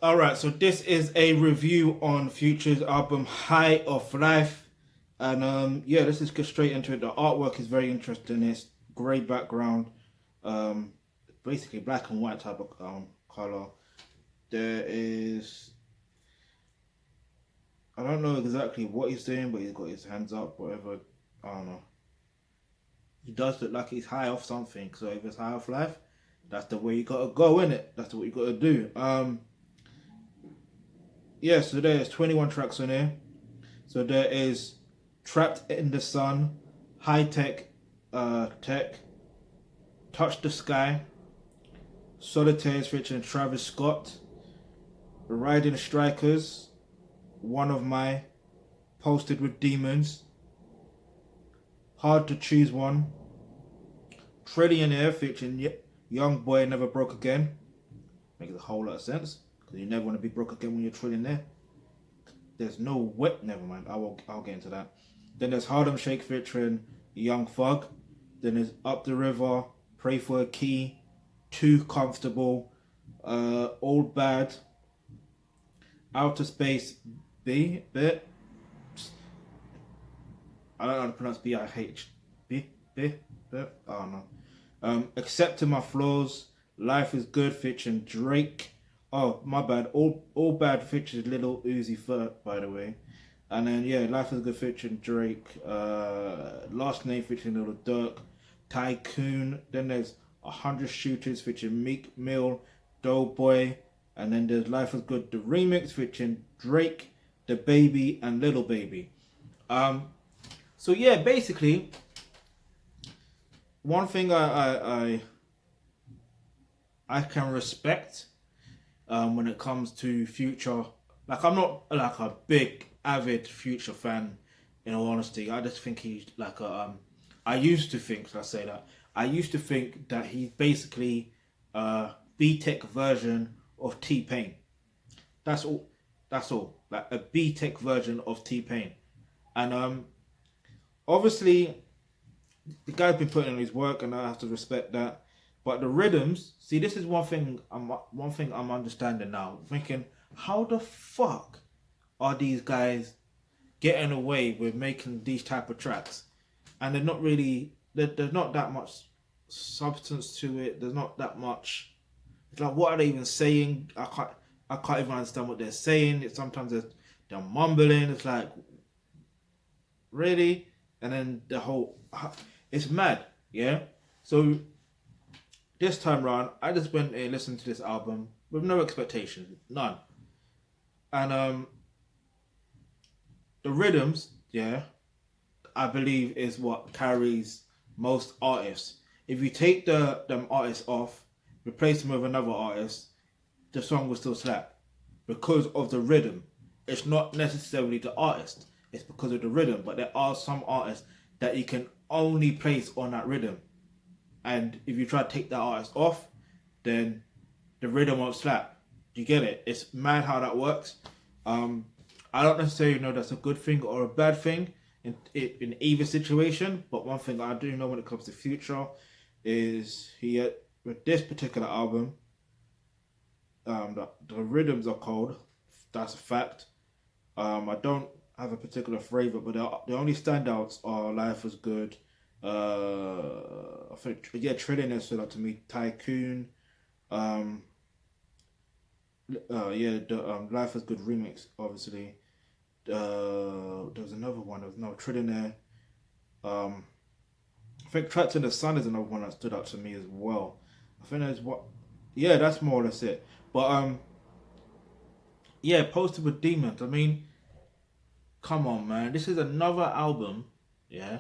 Alright, so this is a review on Future's album High of Life. And yeah, let's just get straight into it. The artwork is very interesting. It's grey background, um, basically black and white type of color. There is, I don't know exactly what he's doing, but he's got his hands up, whatever. I don't know. He does look like he's high off something. So if it's high off life, that's the way you gotta go, in it. That's what you gotta do. Yeah. So there's 21 tracks on here. So there is Trapped in the Sun, High Tech, Tech, Touch the Sky, Solitaires featuring Travis Scott, Riding Strikers, One of My, Posted with Demons, Hard to Choose One, Trillionaire featuring Young Boy Never Broke Again. Makes a whole lot of sense because you never want to be broke again when you're trillionaire. There's no way. Never mind. I'll get into that. Then there's Harlem Shake featuring Young Thug. Then there's Up the River, Pray for a Key, Too Comfortable, Old Bad, Outer Space B bit. I don't know how to pronounce BIH. B. I don't know. Accepting My Flaws, Life is Good featuring Drake. Oh, my bad. All Bad features Little Uzi Vert, by the way. And then yeah, Life is Good featuring Drake. Last Name featuring Little Dirk. Tycoon. Then there's 100 Shooters featuring Meek Mill, Doughboy. And then there's Life is Good, the remix featuring Drake, The Baby, and Little Baby. So yeah, basically, one thing I can respect when it comes to Future. Like, I'm not like a big avid Future fan. In all honesty, I just think he's like a. I used to think. Let's say that. I used to think that he's basically a B-Tech version of T-Pain. That's all. That's all. Like a B-Tech version of T-Pain, and obviously the guy's been putting in his work, and I have to respect that. But the rhythms, see, this is one thing I'm understanding now. Thinking, how the fuck are these guys getting away with making these type of tracks? And they're not really. There's not that much substance to it. There's not that much. It's like, what are they even saying? I can't even understand what they're saying. Sometimes they're mumbling. It's like, really? And then the whole, it's mad, yeah. So this time round, I just went and listened to this album with no expectations, none. And the rhythms, yeah, I believe is what carries most artists. If you take them artists off, replace them with another artist, the song will still slap because of the rhythm. It's not necessarily the artist. It's because of the rhythm. But there are some artists that you can only place on that rhythm. And if you try to take that artist off, then the rhythm won't slap. Do you get it? It's mad how that works. Um, I don't necessarily know that's a good thing or a bad thing in either situation. But one thing I do know when it comes to Future is with this particular album, the rhythms are cold. That's a fact. I don't have a particular flavor, but the only standouts are Life is Good. I think yeah, Trillionaire stood out to me. Tycoon. Um, yeah, the Life is Good remix, obviously. There was another one. There was no Trillionaire. Um, I think Trapped in the Sun is another one that stood out to me as well. I think there's what. Yeah, that's more or less it. But yeah, Posted with Demons. I mean, come on, man. This is another album, yeah,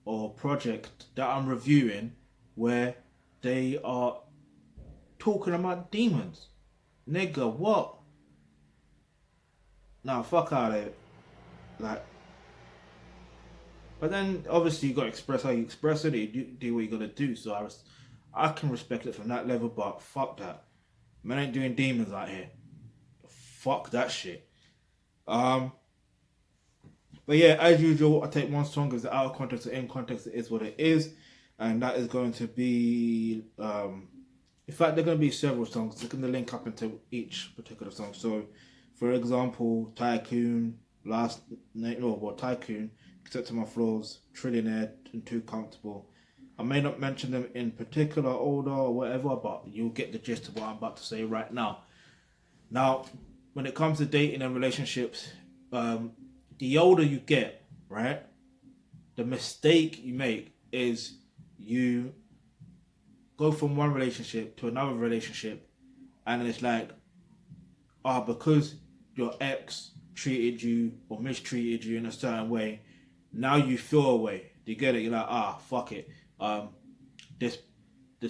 or project that I'm reviewing where they are talking about demons. Nigga, what? Nah, fuck out of it. Like, but then obviously you got to express how you express it. You do what you got to do. So I can respect it from that level, but fuck that. Man ain't doing demons out here. Fuck that shit. Um, but yeah, as usual, I take one song as out of context or in context. It is what it is, and that is going to be in fact, there are going to be several songs. They're going to link up into each particular song. So, for example, Tycoon, Tycoon, Accepting My Flaws, Trillionaire, and Too Comfortable. I may not mention them in particular order or whatever, but you'll get the gist of what I'm about to say right now. Now, when it comes to dating and relationships, the older you get, right, the mistake you make is you go from one relationship to another relationship, and it's like, because your ex treated you or mistreated you in a certain way, now you feel a way. Do you get it? You're like, fuck it. This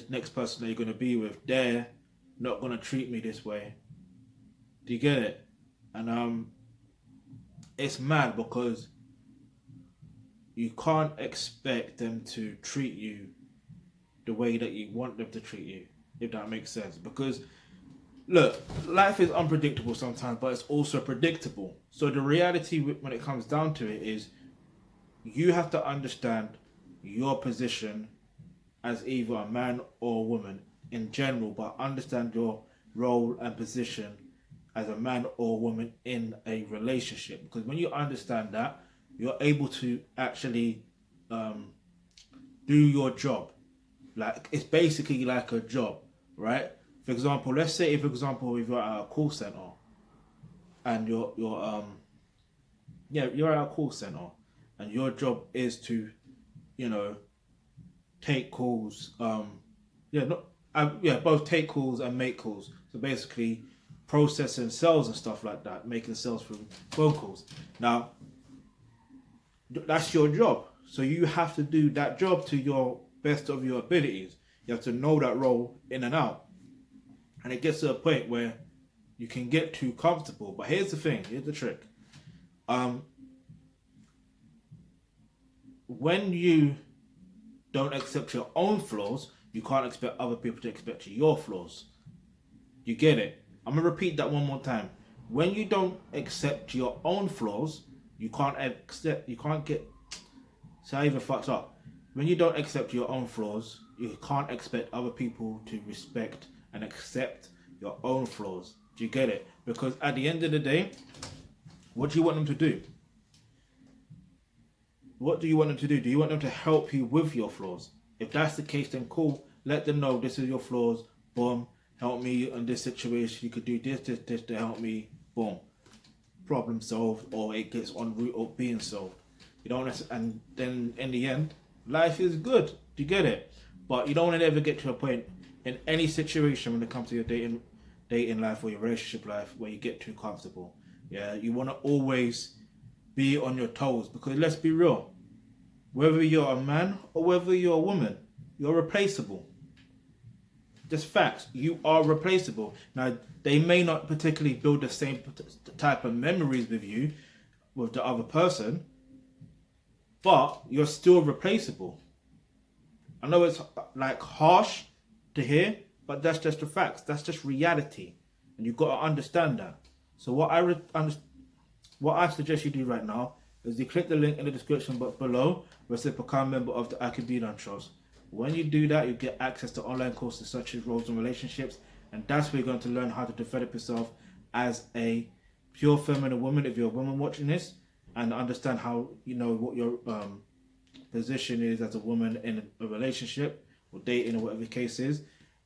next person that you're gonna be with, they're not gonna treat me this way. Do you get it? And it's mad because you can't expect them to treat you the way that you want them to treat you, if that makes sense. Because look, life is unpredictable sometimes, but it's also predictable. So the reality when it comes down to it is you have to understand your position as either a man or a woman in general, but understand your role and position as a man or a woman in a relationship. Because when you understand that, you're able to actually do your job. Like, it's basically like a job, right? For example, let's say, if you're at a call center and you're at a call center and your job is to, take calls, both take calls and make calls. So basically processing sales and stuff like that, making sales from phone calls. Now, that's your job. So you have to do that job to your best of your abilities. You have to know that role in and out. And it gets to a point where you can get too comfortable. But here's the thing, here's the trick. When you don't accept your own flaws, you can't expect other people to accept your flaws. You get it? I'm going to repeat that one more time. When you don't accept your own flaws, you can't get... So I even fucked up. When you don't accept your own flaws, you can't expect other people to respect and accept your own flaws. Do you get it? Because at the end of the day, what do you want them to do? What do you want them to do? Do you want them to help you with your flaws? If that's the case, then cool. Let them know this is your flaws. Boom. Help me in this situation. You could do this to help me. Boom. Problem solved, or it gets en route of being solved. You don't, and then in the end, life is good. Do you get it? But you don't want to ever get to a point in any situation when it comes to your dating life or your relationship life where you get too comfortable. Yeah, you want to always be on your toes, because let's be real, whether you're a man or whether you're a woman, you're replaceable. Just facts. You are replaceable. Now, they may not particularly build the same type of memories with you, with the other person, but you're still replaceable. I know it's like harsh to hear, but that's just the facts. That's just reality, and you've got to understand that. So what I suggest you do right now is you click the link in the description box below, where it says become a member of the Thealkebulantrust. When you do that, you get access to online courses such as roles and relationships, and that's where you're going to learn how to develop yourself as a pure feminine woman if you're a woman watching this, and understand how, what your position is as a woman in a relationship or dating or whatever the case is.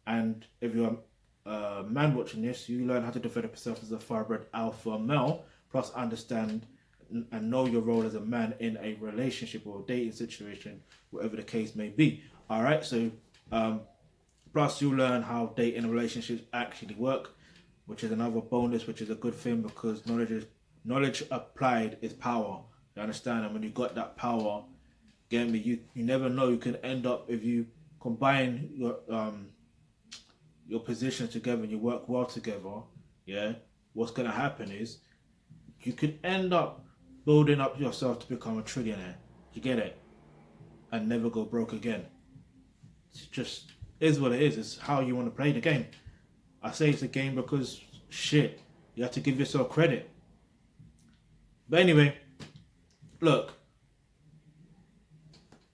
And if you're a man watching this, you learn how to develop yourself as a thoroughbred alpha male, plus understand and know your role as a man in a relationship or a dating situation, whatever the case may be. All right, so plus you learn how dating and relationships actually work, which is another bonus, which is a good thing, because knowledge applied is power. You understand? And when you got that power, again, you never know. You can end up, if you combine your positions together and you work well together. Yeah, what's gonna happen is you could end up building up yourself to become a trillionaire. You get it? And never go broke again. It just is what it is. It's how you want to play the game. I say it's a game because shit, you have to give yourself credit. But anyway, look.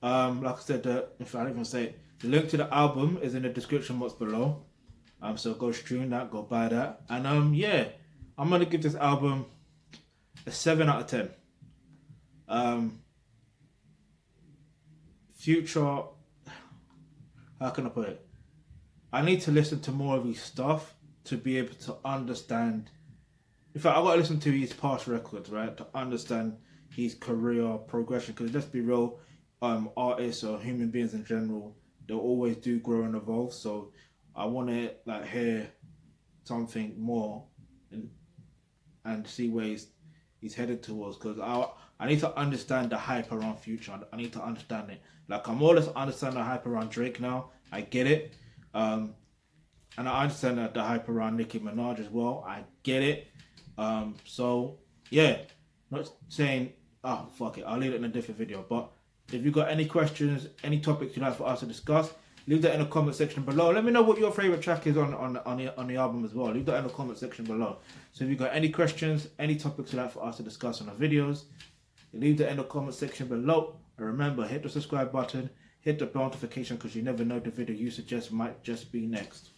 Like I said, if I didn't even say it, the link to the album is in the description box below. So go stream that, go buy that, and yeah, I'm gonna give this album a 7 out of 10. Future, how can I put it? I need to listen to more of his stuff to be able to understand. In fact, I got to listen to his past records, right, to understand his career progression. Because let's be real, artists or human beings in general, they'll always do grow and evolve. So I want to like hear something more and see where he's headed towards. Because I need to understand the hype around Future. I need to understand it. Like I'm more or less understanding the hype around Drake now. I get it. And I understand that the hype around Nicki Minaj as well. I get it. So yeah, not saying, oh fuck it, I'll leave it in a different video. But if you've got any questions, any topics you'd like for us to discuss, leave that in the comment section below. Let me know what your favorite track is on the album as well. Leave that in the comment section below. So if you've got any questions, any topics you'd like for us to discuss on the videos, leave that in the comment section below. And remember, hit the subscribe button, hit the bell notification, because you never know the video you suggest might just be next.